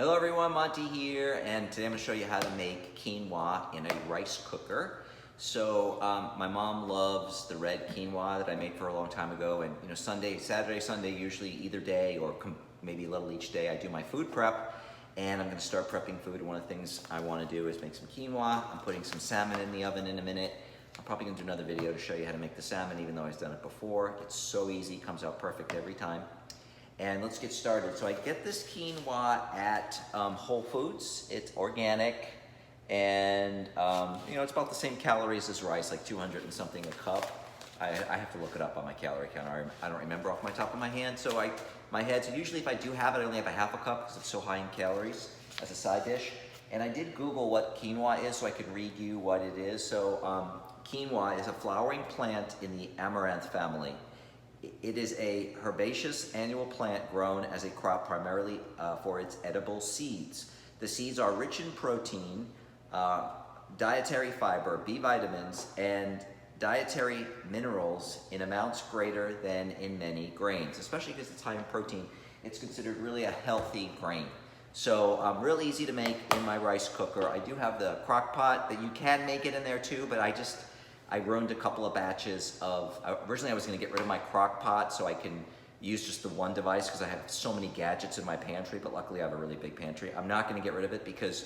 Hello everyone, Monty here, and today I'm going to show you how to make quinoa in a rice cooker. So my mom loves the red quinoa that I made for her a long time ago, and Saturday, Sunday, usually either day or maybe a little each day, I do my food prep, and I'm going to start prepping food. One of the things I want to do is make some quinoa. I'm putting some salmon in the oven in a minute. I'm probably going to do another video to show you how to make the salmon, even though I've done it before. It's so easy, comes out perfect every time. And let's get started. So I get this quinoa at Whole Foods. It's organic, and it's about the same calories as rice, like 200 and something a cup. I have to look it up on my calorie counter. I don't remember off my top of my head. So usually if I do have it, I only have a half a cup because it's so high in calories as a side dish. And I did Google what quinoa is so I could read you what it is. So quinoa is a flowering plant in the amaranth family. It is a herbaceous annual plant grown as a crop primarily for its edible seeds. The seeds are rich in protein, dietary fiber, B vitamins, and dietary minerals in amounts greater than in many grains, especially because it's high in protein. It's considered really a healthy grain. So real easy to make in my rice cooker. I do have the crock pot that you can make it in there too, but I ruined a couple of batches of, originally I was gonna get rid of my crock pot so I can use just the one device because I have so many gadgets in my pantry, but luckily I have a really big pantry. I'm not gonna get rid of it because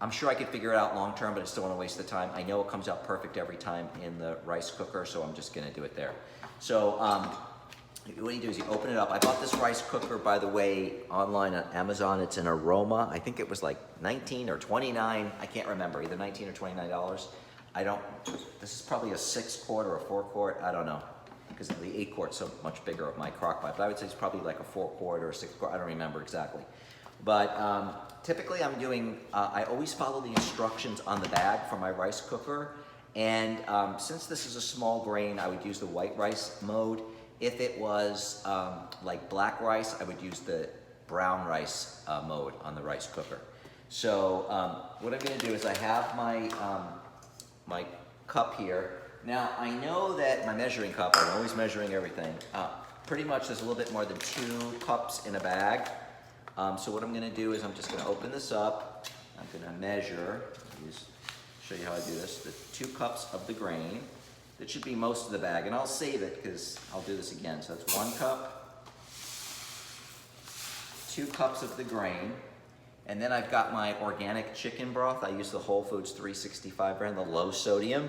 I'm sure I could figure it out long term, but I still wanna waste the time. I know it comes out perfect every time in the rice cooker, so I'm just gonna do it there. So what you do is you open it up. I bought this rice cooker, by the way, online on Amazon. It's an Aroma. I think it was like 19 or 29, I can't remember, either 19 or $29. This is probably a 6-quart or a 4-quart, I don't know, because the 8-quart's so much bigger of my crock pot, but I would say it's probably like a 4-quart or a 6-quart, I don't remember exactly. But typically I'm doing, I always follow the instructions on the bag for my rice cooker, and since this is a small grain, I would use the white rice mode. If it was like black rice, I would use the brown rice mode on the rice cooker. So what I'm gonna do is I have my cup here. Now, I know that my measuring cup, I'm always measuring everything, pretty much there's a little bit more than 2 cups in a bag. So what I'm gonna do is I'm just gonna open this up. I'm gonna measure, show you how I do this, the 2 cups of the grain. That should be most of the bag, and I'll save it because I'll do this again. So that's 1 cup, 2 cups of the grain. And then I've got my organic chicken broth. I use the Whole Foods 365 brand, the low sodium.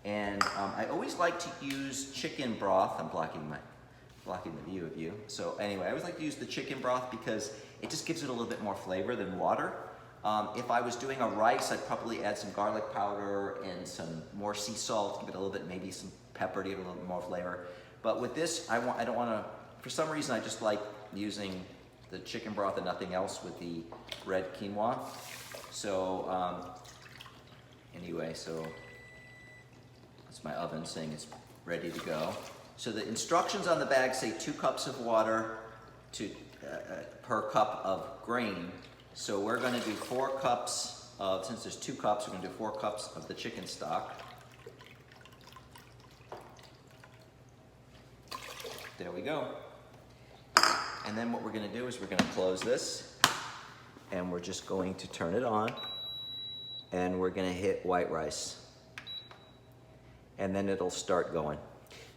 And I always like to use chicken broth. I'm blocking the view of you. So anyway, I always like to use the chicken broth because it just gives it a little bit more flavor than water. If I was doing a rice, I'd probably add some garlic powder and some more sea salt, give it a little bit, maybe some pepper to give it a little bit more flavor. But with this, I don't want to, for some reason, I just like using the chicken broth and nothing else with the red quinoa. So anyway, so that's my oven saying it's ready to go. So the instructions on the bag say 2 cups of water per cup of grain. So we're gonna do 4 cups of, since there's 2 cups, we're gonna do 4 cups of the chicken stock. There we go. And then what we're gonna do is we're gonna close this, and we're just going to turn it on, and we're gonna hit white rice. And then it'll start going.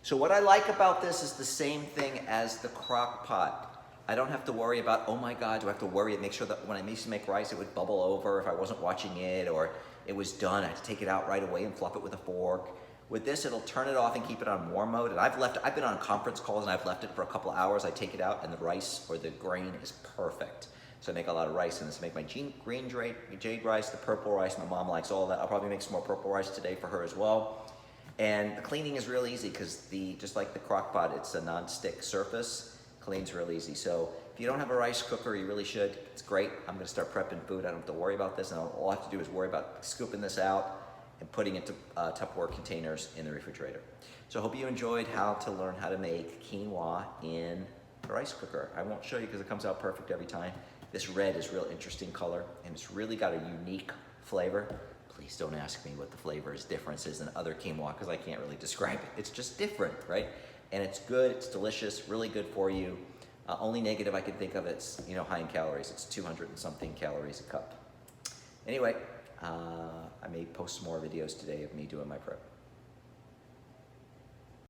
So what I like about this is the same thing as the crock pot. I don't have to worry about, oh my God, do I have to worry and make sure that when I used to make rice, it would bubble over if I wasn't watching it, or it was done, I had to take it out right away and fluff it with a fork. With this, it'll turn it off and keep it on warm mode. And I've been on conference calls and I've left it for a couple of hours. I take it out and the rice or the grain is perfect. So I make a lot of rice in this. I make my green jade rice, the purple rice. My mom likes all that. I'll probably make some more purple rice today for her as well. And the cleaning is real easy because just like the crock pot, it's a non-stick surface. Cleans real easy. So if you don't have a rice cooker, you really should. It's great. I'm gonna start prepping food. I don't have to worry about this. And all I have to do is worry about scooping this out and putting it into Tupperware containers in the refrigerator. So I hope you enjoyed how to learn how to make quinoa in a rice cooker. I won't show you because it comes out perfect every time. This red is real interesting color, and it's really got a unique flavor. Please don't ask me what the flavor is differences than other quinoa because I can't really describe it. It's just different, right? And it's good, it's delicious, really good for you. Only negative I can think of, it's, you know, high in calories. It's 200 and something calories a cup. Anyway, I may post some more videos today of me doing my prep.